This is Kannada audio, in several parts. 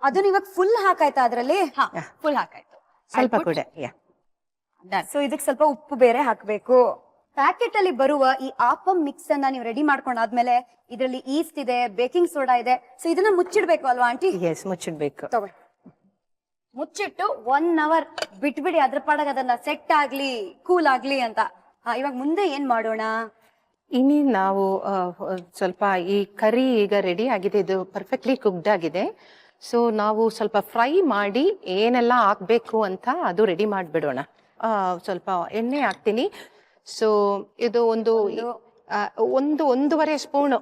ಅದನ್ನ ಇವಾಗ ಫುಲ್ ಹಾಕಾಯ್ತಾ ಅದ್ರಲ್ಲಿ? ಫುಲ್ ಹಾಕಾಯ್ತು. ಸ್ವಲ್ಪ ಕೂಡ ಸೊ ಇದಕ್ಕೆ ಸ್ವಲ್ಪ ಉಪ್ಪು ಬೇರೆ ಹಾಕ್ಬೇಕು. ಪ್ಯಾಕೆಟ್ ಅಲ್ಲಿ ಬರುವ ಈ ಆಪಮ್ ಮಿಕ್ಸ್ ಅನ್ನ ನೀವು ರೆಡಿ ಮಾಡ್ಕೊಂಡಾದ್ಮೇಲೆ ಇದ್ರಲ್ಲಿ ಈಸ್ಟ್ ಇದೆ, ಬೇಕಿಂಗ್ ಸೋಡಾ ಇದೆ. ಸೊ ಇದನ್ನ ಮುಚ್ಚಿಡ್ಬೇಕು ಅಲ್ವಾ ಆಂಟಿ? ಎಸ್, ಮುಚ್ಚಿಡ್ಬೇಕು. ತಗೊಳ್ಳಿ, ಮುಚ್ಚಿಟ್ಟು 1 hour ಬಿಟ್ಬಿಡಿ. ಅದ್ರ ಪಾಡಾಗ ಅದನ್ನ ಸೆಟ್ ಆಗ್ಲಿ, ಕೂಲ್ ಆಗ್ಲಿ ಅಂತ. ಇವಾಗ ಮುಂದೆ ಏನ್ ಮಾಡೋಣ? ಇನ್ನು ನಾವು ಸ್ವಲ್ಪ ಈ ಕರಿ ಈಗ ರೆಡಿ ಆಗಿದೆ, ಇದು ಪರ್ಫೆಕ್ಟ್ಲಿ ಕುಕ್ಡ್ ಆಗಿದೆ. ಸೊ ನಾವು ಸ್ವಲ್ಪ ಫ್ರೈ ಮಾಡಿ ಏನೆಲ್ಲ ಹಾಕ್ಬೇಕು ಅಂತ ಅದು ರೆಡಿ ಮಾಡಿಬಿಡೋಣ. ಸ್ವಲ್ಪ ಎಣ್ಣೆ ಹಾಕ್ತೀನಿ. ಸೊ ಇದು ಒಂದೂವರೆ ಸ್ಪೂನು.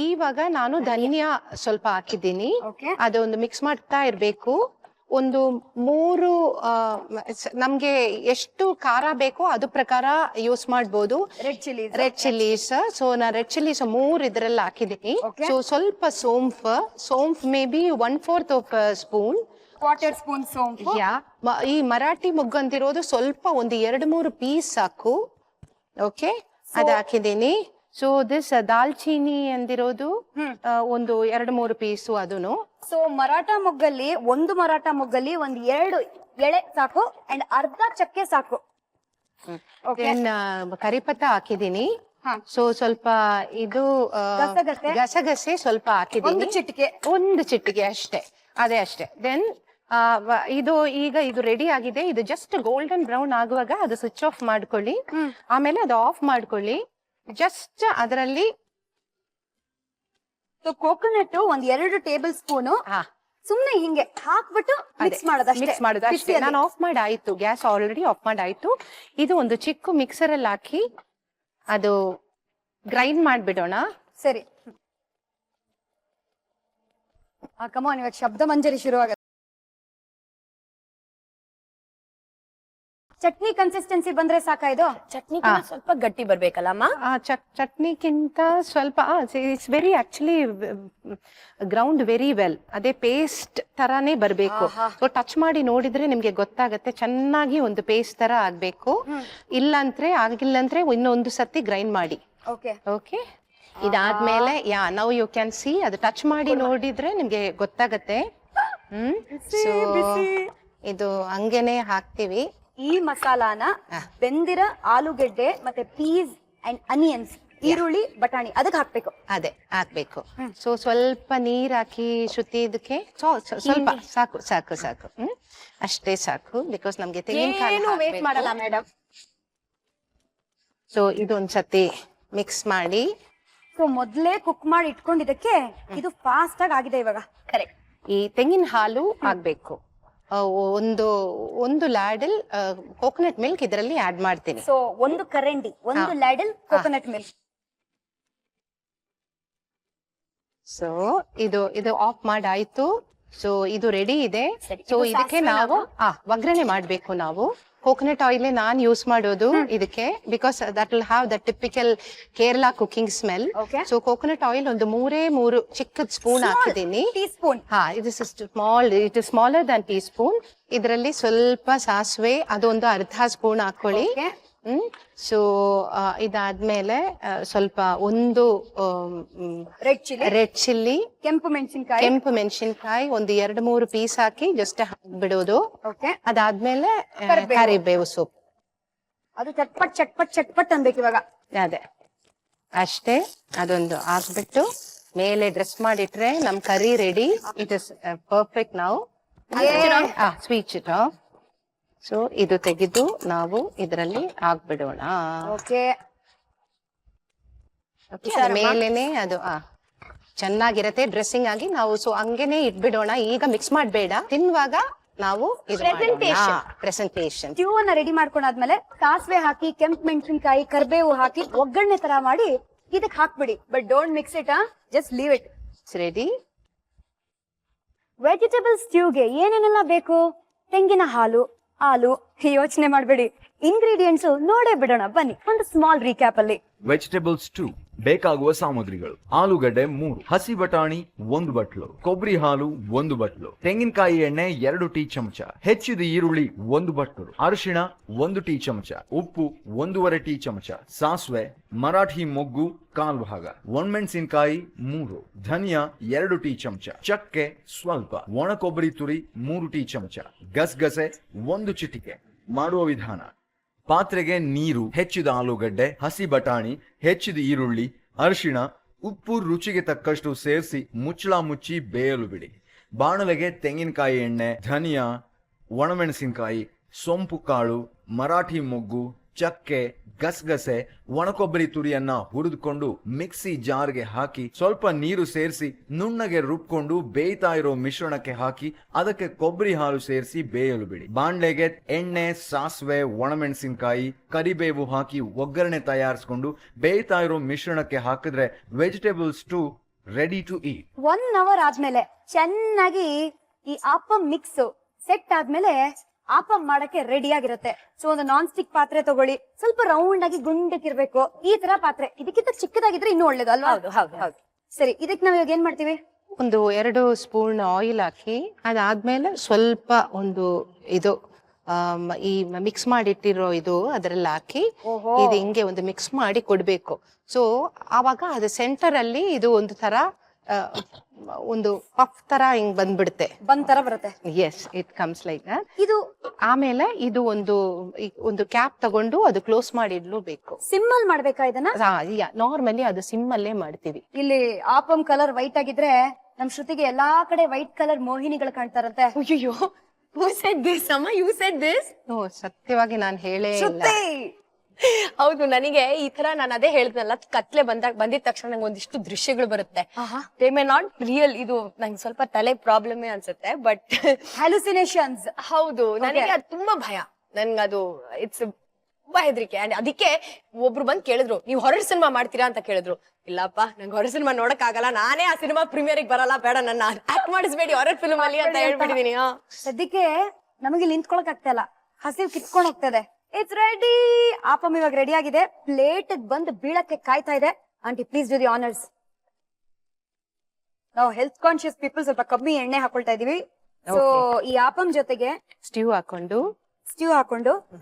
ಇವಾಗ ನಾನು ಧನಿಯಾ ಸ್ವಲ್ಪ ಹಾಕಿದ್ದೀನಿ. ಅದೊಂದು ಮಿಕ್ಸ್ ಮಾಡ್ತಾ ಇರ್ಬೇಕು. ಒಂದು 3 ನಮ್ಗೆ ಎಷ್ಟು ಖಾರ ಬೇಕೋ ಅದು ಪ್ರಕಾರ ಯೂಸ್ ಮಾಡ್ಬೋದು. Red chillies. ಸೊ ನಾ ರೆಡ್ ಚಿಲ್ಲೀಸ್ 3 ಇದ್ರಲ್ಲಿ ಹಾಕಿದ್ದೀನಿ. ಸೊ ಸ್ವಲ್ಪ saunf may be 1/4 spoon. Quarter spoon ಸೋಂಪು. ಈ ಮರಾಠಿ ಮೊಗ್ಗು ಅಂತಿರೋದು ಸ್ವಲ್ಪ ಒಂದು 2-3 ಪೀಸ್ ಸಾಕು. ಓಕೆ, ಅದ್ ಹಾಕಿದ್ದೀನಿ. ಸೊ ದಿಸ್ ದಾಲ್ಚೀನಿ ಅಂದಿರೋದು ಒಂದು 2-3 ಪೀಸು ಅದನ್ನು. ಸೊ ಮರಾಠ ಮೊಗ್ಗಲ್ಲಿ ಒಂದು 2 ಎಳೆ ಸಾಕು ಅಂಡ್ ಅರ್ಧ ಚಕ್ಕೆ ಸಾಕು. ಕರಿಪತ್ತ ಹಾಕಿದ್ದೀನಿ. ಸೊ ಸ್ವಲ್ಪ ಇದು ಗಸಗಸೆ ಸ್ವಲ್ಪ ಹಾಕಿದ್ದೀನಿ. ಒಂದು ಚಿಟಿಕೆ ಅಷ್ಟೇ, ಅದೇ ಅಷ್ಟೇ. ದೆನ್ ಇದು ರೆಡಿ ಆಗಿದೆ. ಇದು ಜಸ್ಟ್ ಗೋಲ್ಡನ್ ಬ್ರೌನ್ ಆಗುವಾಗ ಅದು ಸ್ವಿಚ್ ಆಫ್ ಮಾಡ್ಕೊಳ್ಳಿ. ಆಮೇಲೆ ಅದು ಆಫ್ ಮಾಡ್ಕೊಳ್ಳಿ. ಜಸ್ಟ್ ಅದರಲ್ಲಿ ಕೋಕೋನಟ್ 1-2 ಟೇಬಲ್ ಸ್ಪೂನು ಸುಮ್ನೆ ಹಿಂಗೆ ಹಾಕ್ಬಿಟ್ಟು ಮಿಕ್ಸ್ ಮಾಡೋದಷ್ಟೇ. ನಾನು ಆಫ್ ಮಾಡಿ ಆಯ್ತು, ಗ್ಯಾಸ್ ಆಲ್ರೆಡಿ ಆಫ್ ಮಾಡಿ ಆಯ್ತು. ಇದು ಒಂದು ಚಿಕ್ಕ ಮಿಕ್ಸರ್ ಅಲ್ಲಿ ಹಾಕಿ ಅದು ಗ್ರೈಂಡ್ ಮಾಡ್ಬಿಡೋಣ. ಸರಿ, ಕಮಾನ್, ಇವಾಗ ಶಬ್ದ ಮಂಜರಿ ಶುರು ಆಗುತ್ತೆ. ಚಟ್ನಿ ಕನ್ಸಿಸ್ಟೆನ್ಸಿ ಬಂದ್ರೆ ಸಾಕಾ ಇದು? ಚಟ್ನಿ ಸ್ವಲ್ಪ ಗಟ್ಟಿ ಬರ್ಬೇಕಲ್ಲಮ್ಮ? ಚಟ್ನಿಗಿಂತ ಸ್ವಲ್ಪ it's very actually ground very well. ಅದೇ ಪೇಸ್ಟ್ ತರಾನೇ ಬರ್ಬೇಕು. ಸೊ ಟಚ್ ಮಾಡಿ ನೋಡಿದ್ರೆ ನಿಮ್ಗೆ ಗೊತ್ತಾಗತ್ತೆ ಚೆನ್ನಾಗಿ ಒಂದು ಪೇಸ್ಟ್ ತರ ಆಗ್ಬೇಕು. ಆಗಿಲ್ಲಂದ್ರೆ ಇನ್ನೊಂದು ಸತಿ ಗ್ರೈಂಡ್ ಮಾಡಿ. ಓಕೆ, ಇದಾದ್ಮೇಲೆ ನೌ ಯು ಕ್ಯಾನ್ ಸಿ, ಅದು ಟಚ್ ಮಾಡಿ ನೋಡಿದ್ರೆ ನಿಮ್ಗೆ ಗೊತ್ತಾಗತ್ತೆ. ಸೊ ಇದು ಹಂಗೇನೆ ಹಾಕ್ತಿವಿ. ಈ ಮಸಾಲಾನ ಬೆಂದಿರ ಆಲೂಗೆಡ್ಡೆ ಮತ್ತೆ ಪೀಸ್ ಅಂಡ್ ಅನಿಯನ್ಸ್, ಈರುಳ್ಳಿ, ಬಟಾಣಿ ಅದಕ್ಕೆ ಹಾಕ್ಬೇಕು. ಅದೇ ಹಾಕ್ಬೇಕು. ಸೊ ಸ್ವಲ್ಪ ನೀರ್ ಹಾಕಿ ಶ್ರುತಿ ಇದಕ್ಕೆ ಸ್ವಲ್ಪ ಸಾಕು ಸಾಕು ಸಾಕು ಅಷ್ಟೇ ಸಾಕು. ಬಿಕಾಸ್ ನಮ್ಗೆ ತೆಂಗಿನಕಾಯಿ ವೇಟ್ ಮಾಡಲ್ಲ ಮೇಡಮ್. ಸೊ ಇದೊಂದ್ಸತಿ ಮಿಕ್ಸ್ ಮಾಡಿ. ಸೊ ಮೊದ್ಲೇ ಕುಕ್ ಮಾಡಿ ಇಟ್ಕೊಂಡಿದ್ದಕ್ಕೆ ಇದು ಫಾಸ್ಟ್ ಆಗಿದೆ ಇವಾಗ. ಕರೆಕ್ಟ್. ಈ ತೆಂಗಿನ ಹಾಲು ಆಗ್ಬೇಕು. ಒಂದು ಲ್ಯಾಡಲ್ ಕೋಕೋನಟ್ ಮಿಲ್ಕ್ ಇದರಲ್ಲಿ ಆಡ್ ಮಾಡ್ತೀನಿ. ಸೊ ಒಂದು ಕರಂಡಿ, ಒಂದು ಲ್ಯಾಡಲ್ ಕೋಕೋನಟ್ ಮಿಲ್ಕ್. ಸೊ ಇದು ಆಫ್ ಮಾಡಾಯ್ತು. ಸೊ ಇದು ರೆಡಿ ಇದೆ. ಸೊ ಇದಕ್ಕೆ ನಾವು ಒಗ್ಗರಣೆ ಮಾಡ್ಬೇಕು. ನಾವು ಕೋಕೋನಟ್ ಆಯಿಲ್ ನಾನು ಯೂಸ್ ಮಾಡೋದು ಇದಕ್ಕೆ, because that will have the typical Kerala cooking smell. So coconut oil ಒಂದು 3 ಚಿಕ್ಕದ್ ಸ್ಪೂನ್ ಹಾಕಿದ್ದೀನಿ. ಇದು ಸ್ಮಾಲರ್ ದನ್ ಟೀ ಸ್ಪೂನ್. ಇದರಲ್ಲಿ ಸ್ವಲ್ಪ ಸಾಸಿವೆ, ಅದೊಂದು ಅರ್ಧ ಸ್ಪೂನ್ ಹಾಕೊಳ್ಳಿ. ಸೊ ಇದಾದ್ಮೇಲೆ ಸ್ವಲ್ಪ ಒಂದು ರೆಡ್ ಚಿಲ್ಲಿ, ಕೆಂಪು ಮೆಣಸಿನ್ಕಾಯಿ ಒಂದು 2-3 ಪೀಸ್ ಹಾಕಿ ಜಸ್ಟ್ ಬಿಡೋದು. ಅದಾದ್ಮೇಲೆ ಕರಿಬೇವು ಸೊಪ್ಪು. ಅದು ಚಟ್ಪಟ್ ಅನ್ಬೇಕು ಇವಾಗ. ಅದೇ ಅಷ್ಟೇ. ಅದೊಂದು ಹಾಕ್ಬಿಟ್ಟು ಮೇಲೆ ಡ್ರೆಸ್ ಮಾಡಿಟ್ರೆ ನಮ್ ಕರಿ ರೆಡಿ. It is perfect. ನಾವು ಸ್ವೀಚ್ ಇಟ್ ಆಫ್. ಸೊ ಇದು ತೆಗೆದು ನಾವು ಇದರಲ್ಲಿ ಹಾಕ್ಬಿಡೋಣ. ಮೇಲೇನೆ ಅದು ಚೆನ್ನಾಗಿರತ್ತೆ ಡ್ರೆಸ್ಸಿಂಗ್ ಆಗಿ. ನಾವು ಸೊ ಹಂಗೇನೆ ಇಟ್ಬಿಡೋಣ. ಈಗ ಮಿಕ್ಸ್ ಮಾಡ್ಬೇಡ. ತಿನ್ನುವಾಗ ನಾವು ಪ್ರೆಸೆಂಟೇಷನ್ ಸ್ಟ್ಯೂ ಅನ್ನ ರೆಡಿ ಮಾಡ್ಕೊಂಡಾದ್ಮೇಲೆ ಸಾಸಿವೆ ಹಾಕಿ, ಕೆಂಪು ಮೆಣಸಿನಕಾಯಿ, ಕರಿಬೇವು ಹಾಕಿ ಒಗ್ಗರಣೆ ತರ ಮಾಡಿ ಇದಕ್ಕೆ ಹಾಕ್ಬಿಡಿ. But don't mix it, just leave it. Ready. Vegetable ಸ್ಟ್ಯೂಗೆ ಏನೇನೆಲ್ಲ ಬೇಕು? ತೆಂಗಿನ ಹಾಲು, ಯೋಚನೆ ಮಾಡ್ಬೇಡಿ. ಇಂಗ್ರೀಡಿಯೆಂಟ್ಸ್ ನೋಡೇ ಬಿಡೋಣ ಬನ್ನಿ. ಒಂದು ಸ್ಮಾಲ್ ರೀಕ್ಯಾಪ್ ಅಲ್ಲಿ ವೆಜಿಟೇಬಲ್ಸ್ 2 ಬೇಕಾಗುವ ಸಾಮಗ್ರಿಗಳು: ಆಲೂಗಡ್ಡೆ 3, ಹಸಿ ಬಟಾಣಿ 1 ಬಟ್ಲು, ಕೊಬ್ಬರಿ ಹಾಲು 1 ಬಟ್ಲು, ತೆಂಗಿನಕಾಯಿ ಎಣ್ಣೆ 2 ಟೀ ಚಮಚ, ಹೆಚ್ಚಿದ ಈರುಳ್ಳಿ 1 ಬಟ್ಲು, ಅರಿಶಿಣ 1 ಟೀ ಚಮಚ, ಉಪ್ಪು 1.5 ಟೀ ಚಮಚ, ಸಾಸಿವೆ, ಮರಾಠಿ ಮೊಗ್ಗು 1/4 ಭಾಗ, ಒಣಮೆಣಸಿನಕಾಯಿ 3, ಧನಿಯಾ 2 ಟೀ ಚಮಚ, ಚಕ್ಕೆ ಸ್ವಲ್ಪ, ಒಣ ಕೊಬ್ಬರಿ ತುರಿ 3 ಟೀ ಚಮಚ, ಗಸಗಸೆ 1 ಚಿಟಿಕೆ. ಮಾಡುವ ವಿಧಾನ: ಪಾತ್ರೆಗೆ ನೀರು, ಹೆಚ್ಚಿದ ಆಲೂಗಡ್ಡೆ, ಹಸಿ ಬಟಾಣಿ, ಹೆಚ್ಚಿದ ಈರುಳ್ಳಿ, ಅರಿಶಿಣ, ಉಪ್ಪು ರುಚಿಗೆ ತಕ್ಕಷ್ಟು ಸೇರಿಸಿ ಮುಚ್ಚಳ ಮುಚ್ಚಿ ಬೇಯಲು ಬಿಡಿ. ಬಾಣಲೆಗೆ ತೆಂಗಿನಕಾಯಿ ಎಣ್ಣೆ, ಧನಿಯಾ, ಒಣಮೆಣಸಿನಕಾಯಿ, ಸೊಂಪು ಕಾಳು, ಮರಾಠಿ ಮೊಗ್ಗು, ಚಕ್ಕೆ, ಗಸಗಸೆ, ಒಣಕೊಬ್ಬರಿ ತುರಿಯನ್ನ ಹುರಿದುಕೊಂಡು ಮಿಕ್ಸಿ ಜಾರ್ಗೆ ಹಾಕಿ ಸ್ವಲ್ಪ ನೀರು ಸೇರಿಸಿ ನುಣ್ಣಗೆ ರುಬ್ಕೊಂಡು ಬೇಯ್ತಾ ಇರೋ ಮಿಶ್ರಣಕ್ಕೆ ಹಾಕಿ ಅದಕ್ಕೆ ಕೊಬ್ಬರಿ ಹಾಲು ಸೇರಿಸಿ ಬೇಯಲು ಬಿಡಿ. ಬಾಣ್ಲೆಗೆ ಎಣ್ಣೆ, ಸಾಸಿವೆ, ಒಣಮೆಣಸಿನಕಾಯಿ, ಕರಿಬೇವು ಹಾಕಿ ಒಗ್ಗರಣೆ ತಯಾರಿಸಿಕೊಂಡು ಬೇಯ್ತಾ ಇರೋ ಮಿಶ್ರಣಕ್ಕೆ ಹಾಕಿದ್ರೆ vegetables 2 ready to eat. 1 hour ಆದ್ಮೇಲೆ ಚೆನ್ನಾಗಿ ಈ ಆಪಂ ಮಿಕ್ಸ್ ಸೆಟ್ ಆದ್ಮೇಲೆ ಆಪಂ ಮಾಡಕ್ಕೆ ರೆಡಿ ಆಗಿರುತ್ತೆ. ಸೊ ಒಂದು ನಾನ್ ಸ್ಟಿಕ್ ಪಾತ್ರೆ ತಗೊಳ್ಳಿ, ಸ್ವಲ್ಪ ರೌಂಡ್ ಆಗಿ ಗುಂಡಕ್ಕಿರ್ಬೇಕು. ಈ ತರ ಪಾತ್ರೆ, ಇದಕ್ಕಿಂತ ಚಿಕ್ಕದಾಗಿದ್ರೆ ಇನ್ನೂ ಒಳ್ಳೇದು ಅಲ್ವಾ? ಹೌದು ಹೌದು ಹೌದು. ಸರಿ, ಇದಕ್ಕೆ ನಾವ್ ಇವಾಗ ಏನ್ ಮಾಡ್ತೀವಿ? ಒಂದು 2 ಸ್ಪೂನ್ ಆಯಿಲ್ ಹಾಕಿ ಅದಾದ್ಮೇಲೆ ಸ್ವಲ್ಪ ಒಂದು ಇದು ಈ ಮಿಕ್ಸ್ ಮಾಡಿಟ್ಟಿರೋ ಇದು ಅದರಲ್ಲಿ ಹಾಕಿ ಇದು ಹಿಂಗೆ ಒಂದು ಮಿಕ್ಸ್ ಮಾಡಿ ಕೊಡ್ಬೇಕು. ಸೊ ಆವಾಗ ಅದು ಸೆಂಟರ್ ಅಲ್ಲಿ ಇದು ಒಂದು ತರ ಒಂದು ಪಫ್ ತರ ಹಿಂಗ್ ಬಂದ್ಬಿಡುತ್ತೆ, ಬಂದ್ ತರ ಬರುತ್ತೆ. Yes, it comes like that. ಇದು ಆಮೇಲೆ ಇದು ಒಂದು ಕ್ಯಾಪ್ ತಗೊಂಡು ಅದು ಕ್ಲೋಸ್ ಮಾಡಿ ಇಡ್ಲೂಬೇಕು. ಸಿಮ್ಮಲ್ ಮಾಡ್ಬೇಕಾ ಇದನ್ನ? ನಾರ್ಮಲಿ ಅದು ಸಿಮ್ ಅಲ್ಲೇ ಮಾಡ್ತೀವಿ. ಇಲ್ಲಿ ಆಪಂ ಕಲರ್ ವೈಟ್ ಆಗಿದ್ರೆ ನಮ್ ಶ್ರುತಿಗೆ ಎಲ್ಲಾ ಕಡೆ ವೈಟ್ ಕಲರ್ ಮೋಹಿನಿಗಳು ಕಾಣ್ತಾರಂತೆ. ಅಯ್ಯೋ, who said this? ಅಮ್ಮ, you said this? ಸತ್ಯವಾಗಿ ನಾನು ಹೇಳೇ ಇಲ್ಲ. ಶ್ರುತಿ, ಹೌದು, ನನಗೆ ಈ ತರ ನಾನು ಅದೇ ಹೇಳ್ದಲ್ಲ, ಕತ್ಲೆ ಬಂದಿದ ತಕ್ಷಣ ನಂಗೆ ಒಂದಿಷ್ಟು ದೃಶ್ಯಗಳು ಬರುತ್ತೆ. ದೇ ಮೇ ನಾಟ್ ರಿಯಲ್, ಇದು ನಂಗೆ ಸ್ವಲ್ಪ ತಲೆ ಪ್ರಾಬ್ಲಮ್ ಅನ್ಸುತ್ತೆ, ಬಟ್ ಹ್ಯಾಲುಸಿನೇಷನ್ಸ್. ಹೌದು, ನನಗೆ ಅದು ತುಂಬಾ ಭಯ. ನನ್ಗದು ಇಟ್ಸ್ ತುಂಬಾ ಹೆದರಿಕೆ. ಅದಕ್ಕೆ ಒಬ್ರು ಬಂದ್ ಕೇಳಿದ್ರು, ನೀವು ಹೊರರ್ ಸಿನಿಮಾ ಮಾಡ್ತೀರಾ ಅಂತ ಕೇಳಿದ್ರು. ಇಲ್ಲಪ್ಪ, ನಂಗೆ ಹೊರರ್ ಸಿನಿಮಾ ನೋಡಕ್ ಆಗಲ್ಲ, ನಾನೇ ಆ ಸಿನಿಮಾ ಪ್ರೀಮಿಯರ್ಗೆ ಬರಲ್ಲ, ಬೇಡ ನನ್ನ ಆಕ್ಟ್ ಮಾಡಿಸ್ಬೇಡಿ ಹೊರರ್ ಫಿಲ್ಮ್ ಅಲ್ಲಿ ಅಂತ ಹೇಳ್ಬಿಟ್ಟಿದೀನಿ. ಸದ್ಯಕ್ಕೆ ನಮಗೆ ನಿಂತ್ಕೊಳಕ್ ಆಗ್ತಾ ಇಲ್ಲ, ಹಸಿವು ಕಿತ್ಕೊಂಡ್ ಹೋಗ್ತದೆ. It's ready. ಆಪಂ ಇವಾಗ ರೆಡಿ ಆಗಿದೆ, ಪ್ಲೇಟ್ ಬಂದು ಬೀಳಕ್ಕೆ ಕಾಯ್ತಾ ಇದೆ. Aunty, please do the honours. ನಾವು ಹೆಲ್ತ್ ಕಾನ್ಶಿಯಸ್ ಪೀಪಲ್ ಸ್ವಲ್ಪ ಕಮ್ಮಿ ಎಣ್ಣೆ ಹಾಕೊಳ್ತಾ ಇದೀವಿ. ಸೊ ಈ ಆಪಂ ಜೊತೆಗೆ ಸ್ಟ್ಯೂ ಹಾಕೊಂಡು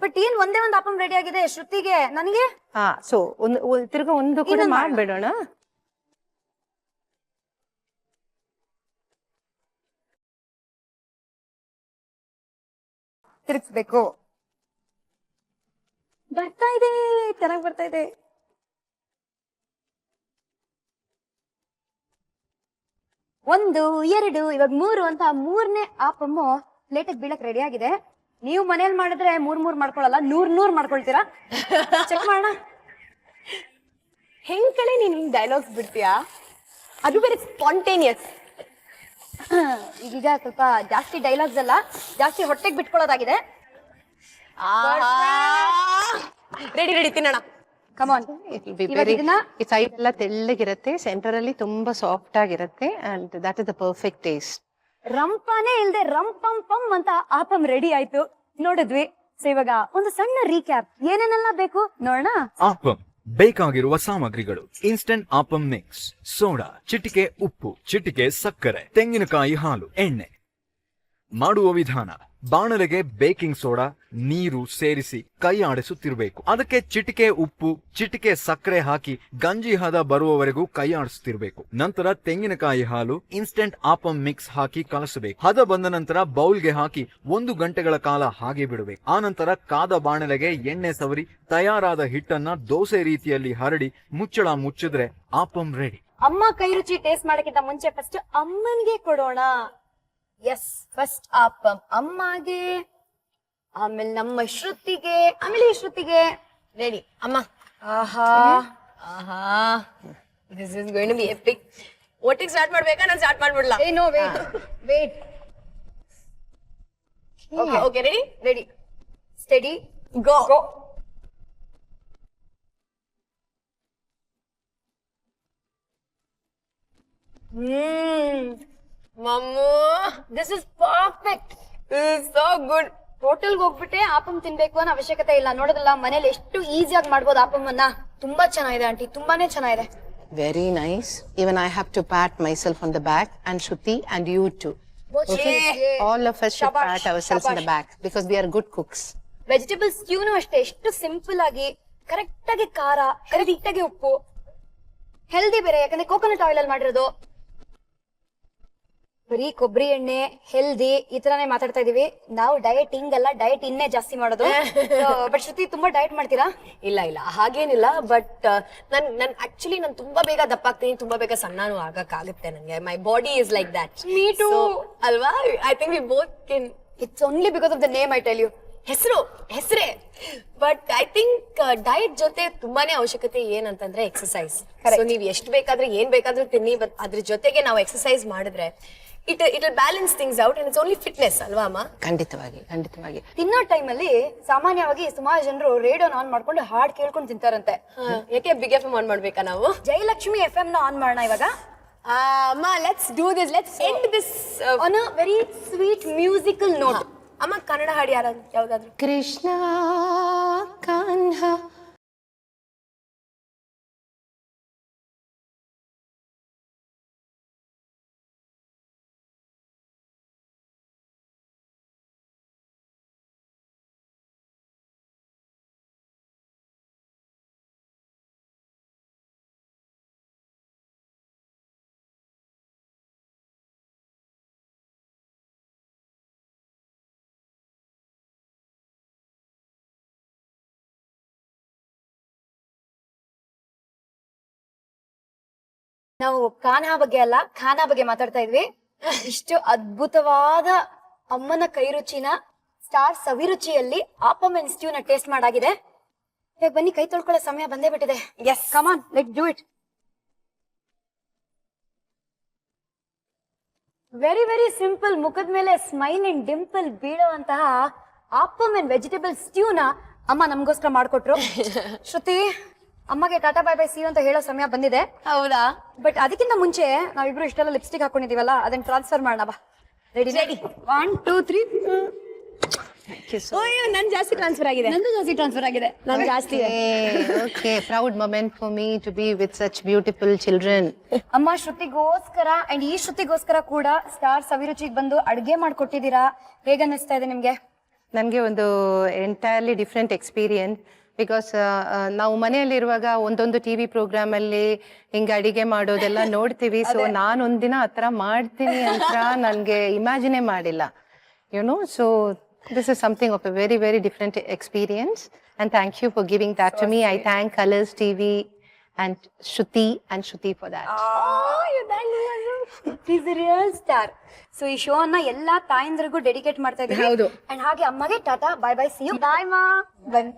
ಬಟ್ ಏನ್ ಒಂದೇ ಒಂದು ಆಪಂ ರೆಡಿ ಆಗಿದೆ ಶ್ರುತಿಗೆ, ನನಗೆ. ಸೊ ತಿರ್ಗಾ ಒಂದು ಕೂಡ ಮಾಡ್ಬೇಡೋಣ. ತಿರ್ಗಿಸ್ಬೇಕು. ಬರ್ತಾ ಇದೆ, ಚೆನ್ನಾಗಿ ಬರ್ತಾ ಇದೆ. ಒಂದು, 2, ಇವಾಗ 3 ಅಂತ 3ನೇ ಆಪಮ್ಮು ಪ್ಲೇಟಿಗೆ ಬೀಳಕ್ ರೆಡಿ ಆಗಿದೆ. ನೀವು ಮನೇಲಿ ಮಾಡಿದ್ರೆ 3 ಮಾಡ್ಕೊಳಲ್ಲ, 100 ಮಾಡ್ಕೊಳ್ತೀರಾ? ಚೆಕ್ ಮಾಡೋಣ. ಹೆಂಗ್ ಕಳೆ ನೀನ್ ಹಿಂಗ್ ಡೈಲಾಗ್ಸ್ ಬಿಡ್ತೀಯಾ? ಅದು ಬೇರೆ ಸ್ಪಾಂಟೇನಿಯಸ್. ಈಗ ಸ್ವಲ್ಪ ಜಾಸ್ತಿ ಡೈಲಾಗ್ಸ್ ಅಲ್ಲ, ಜಾಸ್ತಿ ಹೊಟ್ಟೆಗೆ ಬಿಟ್ಕೊಳ್ಳೋದಾಗಿದೆ. ರೆಡಿ ತಿನ್ನೋಣ. ಕಮಾನ್. ಈ ಸೈಡ್ ಎಲ್ಲ ತೆಳ್ಳಗಿರುತ್ತೆ, ಸೆಂಟರ್ ಅಲ್ಲಿ ತುಂಬಾ ಸಾಫ್ಟ್ ಆಗಿರುತ್ತೆ, and that is the perfect taste. ರಂಪಾನೇ ಇಲ್ದೆ ರಂಪಂ ಪಂ ಅಂತ ಆಪಂ ರೆಡಿ ಆಯ್ತು, ನೋಡಿದ್ವಿ. ಸೊ ಇವಾಗ ಒಂದು ಸಣ್ಣ ರೀಕ್ಯಾಪ್, ಏನೇನೆಲ್ಲ ಬೇಕು ನೋಡೋಣ. ಆಪಂ ಬೇಕಾಗಿರುವ ಸಾಮಗ್ರಿಗಳು: ಇನ್ಸ್ಟಂಟ್ ಆಪಂ ಮಿಕ್ಸ್, ಸೋಡಾ, ಚಿಟಿಕೆ ಉಪ್ಪು, ಚಿಟಿಕೆ ಸಕ್ಕರೆ, ತೆಂಗಿನಕಾಯಿ ಹಾಲು, ಎಣ್ಣೆ. ಮಾಡುವ ವಿಧಾನ: ಬಾಣಲೆಗೆ ಬೇಕಿಂಗ್ ಸೋಡಾ, ನೀರು ಸೇರಿಸಿ ಕೈ ಆಡಿಸುತ್ತಿರಬೇಕು. ಅದಕ್ಕೆ ಚಿಟಿಕೆ ಉಪ್ಪು, ಚಿಟಿಕೆ ಸಕ್ಕರೆ ಹಾಕಿ ಗಂಜಿ ಹದ ಬರುವವರೆಗೂ ಕೈ ಆಡಿಸುತ್ತಿರಬೇಕು. ನಂತರ ತೆಂಗಿನಕಾಯಿ ಹಾಲು, ಇನ್ಸ್ಟೆಂಟ್ ಆಪಂ ಮಿಕ್ಸ್ ಹಾಕಿ ಕಲಸಬೇಕು. ಹದ ಬಂದ ನಂತರ ಬೌಲ್ಗೆ ಹಾಕಿ 1 ಗಂಟೆಗಳ ಕಾಲ ಹಾಗೆ ಬಿಡಬೇಕು. ಆ ನಂತರ ಕಾದ ಬಾಣಲೆಗೆ ಎಣ್ಣೆ ಸವರಿ ತಯಾರಾದ ಹಿಟ್ಟನ್ನ ದೋಸೆ ರೀತಿಯಲ್ಲಿ ಹರಡಿ ಮುಚ್ಚಳ ಮುಚ್ಚಿದ್ರೆ ಆಪಂ ರೆಡಿ. ಅಮ್ಮ ಕೈ ರುಚಿ ಟೇಸ್ಟ್ ಮಾಡಕ್ಕಿಂತ ಮುಂಚೆ ಫಸ್ಟ್ ಅಮ್ಮನ್ಗೆ ಕೊಡೋಣ. ಎಸ್, ಫಸ್ಟ್ ಆಪಂ ಅಮ್ಮಗೆ, ಆಮೇಲೆ ನಮ್ಮ ಶ್ರುತಿಗೆ, ಆಮೇಲೆ ಶ್ರುತಿಗೆ. ರೆಡಿ ಅಮ್ಮ. ಆಹಾ ಆಹಾ, this is going to be epic. ಒಟ್ಟಿಗೆ ಸ್ಟಾರ್ಟ್ ಮಾಡ್ಬೇಕಾ? ನಾನು ಸ್ಟಾರ್ಟ್ ಮಾಡ್ಬಿಡ್ಲಾ? No, wait. Okay, ready, steady, go. ಮಮ್ಮು, this is perfect. this is so good. ಹೋಟೆಲ್ಗೆ ಹೋಗ್ಬಿಟ್ಟೆ ಆಪಂ ತಿನ್ಬೇಕು ಅನ್ನೋ ಅವಶ್ಯಕತೆ ಇಲ್ಲ. ನೋಡೋದಲ್ಲ, ಮನೇಲಿ ಎಷ್ಟು ಈಸಿಯಾಗಿ ಮಾಡ್ಬೋದು ಆಪಮ್ಮನ್ನ. ತುಂಬಾ ಚೆನ್ನಾಗಿದೆ ಆಂಟಿ, ತುಂಬಾನೇ ಚೆನ್ನಾಗಿದೆ. Very nice. Even I have to pat myself on the back, and Shruti, and you too. Okay? All of us should Shabash, pat ourselves on the back because we are good cooks. Vegetable ಸ್ಟ್ಯೂನು ಅಷ್ಟೇ, ಎಷ್ಟು ಸಿಂಪಲ್ ಆಗಿ ಕರೆಕ್ಟ್ ಆಗಿ ಖಾರ, ಕರೆಕ್ಟ್ ಆಗಿ ಉಪ್ಪು, ಹೆಲ್ದಿ ಬೇರೆ, ಯಾಕಂದ್ರೆ ಕೋಕೋನಟ್ ಆಯಿಲ್ ಅಲ್ಲಿ ಮಾಡಿರೋದು. ಬರೀ ಕೊಬ್ಬರಿ ಎಣ್ಣೆ, ಹೆಲ್ದಿ ಈ ತರಾನೇ ಮಾತಾಡ್ತಾ ಇದೀವಿ ನಾವು. ಡಯಟ್ ಹಿಂಗಲ್ಲ, ಡಯಟ್ ಇನ್ನೇ ಜಾಸ್ತಿ ಮಾಡೋದು. ಬಟ್ ಶ್ರುತಿ ತುಂಬಾ ಡಯಟ್ ಮಾಡ್ತೀರಾ? ಇಲ್ಲ ಇಲ್ಲ ಹಾಗೇನಿಲ್ಲ, ಬಟ್ ನನ್ ಆಕ್ಚುಲಿ ನಾನು ತುಂಬಾ ಬೇಗ ದಪ್ಪ ಆಗ್ತೀನಿ, ತುಂಬಾ ಬೇಗ ಸಣ್ಣನೂ ಆಗಕ್ಕಾಗುತ್ತೆ ನಂಗೆ. My body is like that. Me too. ಅಲ್ವಾ? I think we both can. It's only because of the name, I tell you. ಹೆಸರೇ. ಬಟ್ ಐ ಥಿಂಕ್ ಡಯಟ್ ಜೊತೆ ತುಂಬಾನೇ ಅವಶ್ಯಕತೆ ಏನಂತಂದ್ರೆ ಎಕ್ಸರ್ಸೈಸ್. ಸೊ ನೀವ್ ಎಷ್ಟು ಬೇಕಾದ್ರೆ ಏನ್ ಬೇಕಾದ್ರೂ ತಿನ್ನಿ, ಬಟ್ ಅದ್ರ ಜೊತೆಗೆ ನಾವು ಎಕ್ಸರ್ಸೈಸ್ ಮಾಡಿದ್ರೆ it will balance things out and it's only fitness ಅಲ್ವಾ ಅಮ್ಮ? ಖಂಡಿತವಾಗಿ. ತಿನ್ನೋ ಟೈಮಲ್ಲಿ ಸಾಮಾನ್ಯವಾಗಿ ಸುಮಾರು ಜನರು ರೇಡಿಯೋನ ಆನ್ ಮಾಡ್ಕೊಂಡು ಹಾಡ್ ಕೇಳ್ಕೊಂಡು ತಿಂತಾರಂತೆ. ಯಾಕೆ ಬಿಗ್ ಎಫ್ ಆನ್ ಮಾಡ್ಬೇಕಾ ನಾವು? ಜಯಲಕ್ಷ್ಮಿ FM ನ ಆನ್ ಮಾಡೋಣ ಇವಾಗ. ಅಮ್ಮ let's do this, let's end this on a very sweet musical note. ಅಮ್ಮ ಕನ್ನಡ ಹಾಡು ಯಾವ್ದಾದ್ರು? ಕೃಷ್ಣ ಕಾನ್ಹ. ನಾವು ಕಾನ್ಹಾ ಬಗ್ಗೆ ಅಲ್ಲ, ಖಾನಾ ಬಗ್ಗೆ ಮಾತಾಡ್ತಾ ಇದ್ವಿ. ಇಷ್ಟು ಅದ್ಭುತವಾದ ಅಮ್ಮನ ಕೈ ರುಚಿನ ಸ್ಟಾರ್ ಸವಿರುಚಿಯಲ್ಲಿ ಆಪಮ್ ಸ್ಟ್ಯೂ ನ ಟೇಸ್ಟ್ ಮಾಡಾಗಿದೆ. ಇವಾಗ ಬನ್ನಿ, ಕೈ ತೊಳ್ಕೊಳ್ಳೋ ಸಮಯ ಬಂದೇ ಬಿಟ್ಟಿದೆ. Yes. Come on, let's do it. Very very simple, ಮುಖದ ಮೇಲೆ ಸ್ಮೈಲ್ ಅಂಡ್ ಡಿಂಪಲ್ ಬೀಳುವಂತಹ ಆಪಮ್ ಅಂಡ್ ವೆಜಿಟೇಬಲ್ ಸ್ಟ್ಯೂ ನ ಅಮ್ಮ ನಮ್ಗೋಸ್ಕರ ಮಾಡ್ಕೊಟ್ರು. ಶ್ರುತಿ, ಅಮ್ಮಗೆ ಟಾಟಾ ಬೈ ಬೈ ಸಿ ಅಂತ ಹೇಳೋ ಸಮಯ ಬಂದಿದೆ. ಹೌದಾ? ಬಟ್ ಅದಕ್ಕಿಂತ ಮುಂಚೆ ನಾವಿಬ್ರು ಇಷ್ಟೆಲ್ಲ ಲಿಪ್ಸ್ಟಿಕ್ ಹಾಕೊಂಡಿದೀವಲ್ಲ, ಅದನ್ನ ಟ್ರಾನ್ಸ್ಫರ್ ಮಾಡೋಣ ಬಾ. ರೆಡಿ? 1 2 3. ನನ್ ಜಾಸ್ತಿ ಟ್ರಾನ್ಸ್ಫರ್ ಆಗಿದೆ. ನಂದು ಜಾಸ್ತಿ ಟ್ರಾನ್ಸ್ಫರ್ ಆಗಿದೆ. ನನ್ ಜಾಸ್ತಿ ಇದೆ. Okay, proud moment for me to be with such beautiful children. ಅಮ್ಮ ಶ್ರುತಿಗೋಸ್ಕರ ಅಂಡ್ ಈ ಶ್ರುತಿಗೋಸ್ಕರ ಕೂಡ ಸ್ಟಾರ್ ಸವಿರುಚಿಗೆ ಬಂದು ಅಡ್ಗೆ ಮಾಡ್ಕೊಟ್ಟಿದ್ದೀರಾ. ಹೇಗನ್ನಿಸ್ತಾ ಇದೆ ನಿಮ್ಗೆ? ನನಗೆ ಒಂದು ಎಂಟೈರ್ಲಿ ಡಿಫ್ರೆಂಟ್ ಎಕ್ಸ್ಪೀರಿಯನ್ಸ್. ಬಿಕಾಸ್ ನಾವು ಮನೆಯಲ್ಲಿರುವಾಗ ಒಂದೊಂದು ಟಿವಿ ಪ್ರೋಗ್ರಾಮ್ ಅಲ್ಲಿ ಹಿಂಗೆ ಅಡಿಗೆ ಮಾಡೋದೆಲ್ಲ ನೋಡ್ತೀವಿ. ಸೊ ನಾನೊಂದಿನ ಆ ಥರ ಮಾಡ್ತೀನಿ ಅಂತ ನನಗೆ ಇಮ್ಯಾಜಿನೇ ಮಾಡಿಲ್ಲ, you know. So this is something of a very very different experience and thank you for giving that to me. I thank colours TV and Shruti for that. She's a real star. ಸೊ ಈ ಶೋ ಅನ್ನ ಎಲ್ಲಾ ತಾಯಂದ್ರಿಗೂ ಡೆಡಿಕೇಟ್ ಮಾಡ್ತಾ ಇದ್ದೀವಿ. ಹೌದು. ಅಂಡ್ ಹಾಗೆ ಅಮ್ಮಗೆ tata bye bye see you. Bye ಮಾ. ಬನ್.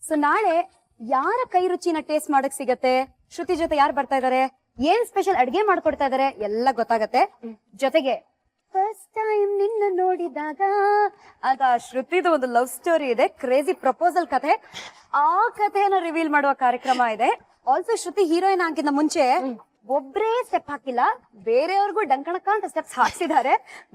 ಸೊ ನಾಳೆ ಯಾರ ಕೈ ರುಚಿನ ಟೇಸ್ಟ್ ಮಾಡಕ್ ಸಿಗತ್ತೆ, ಶ್ರುತಿ ಜೊತೆ ಯಾರು ಬರ್ತಾ ಇದಾರೆ, ಏನ್ ಸ್ಪೆಷಲ್ ಅಡ್ಗೆ ಮಾಡ್ಕೊಡ್ತಾ ಇದಾರೆ ಎಲ್ಲ ಗೊತ್ತಾಗತ್ತೆ. ಜೊತೆಗೆ ಫಸ್ಟ್ ಟೈಮ್ ನಿನ್ನ ನೋಡಿದಾಗ ಅಂತ ಶ್ರುತಿದು ಒಂದು ಲವ್ ಸ್ಟೋರಿ ಇದೆ, ಕ್ರೇಜಿ ಪ್ರಪೋಸಲ್ ಕಥೆ. ಆ ಕಥೆನ ರಿವೀಲ್ ಮಾಡುವ ಕಾರ್ಯಕ್ರಮ ಇದೆ. ಆಲ್ಸೋ ಶ್ರುತಿ ಹೀರೋಯಿನ್ ಆಗಿಂತ ಮುಂಚೆ ಒಬ್ರೇ ಸ್ಟೆಪ್ ಹಾಕಿಲ್ಲ, ಬೇರೆಯವ್ರಿಗೂ ಡಂಕಣಕ ಅಂತ ಸ್ಟೆಪ್ಸ್ ಹಾಕ್ಸಿದ್ದಾರೆ,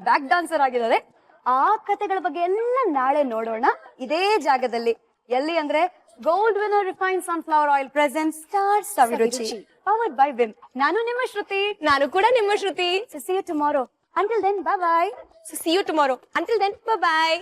ಬ್ಯಾಕ್ ಡಾನ್ಸರ್ ಆಗಿದ್ದಾರೆ. ಆ ಕಥೆಗಳ ಬಗ್ಗೆ ಎಲ್ಲ ನಾಳೆ ನೋಡೋಣ ಇದೇ ಜಾಗದಲ್ಲಿ. ಎಲ್ಲಿ ಅಂದ್ರೆ gold winner refined sunflower oil present star Saviruchi, powered by Vim. ನಾನು ನಿಮ್ಮ ಶ್ರುತಿ. ನಾನು ಕೂಡ ನಿಮ್ಮ ಶ್ರುತಿ. See you tomorrow. Until then, bye bye. See you tomorrow. Until then, bye bye.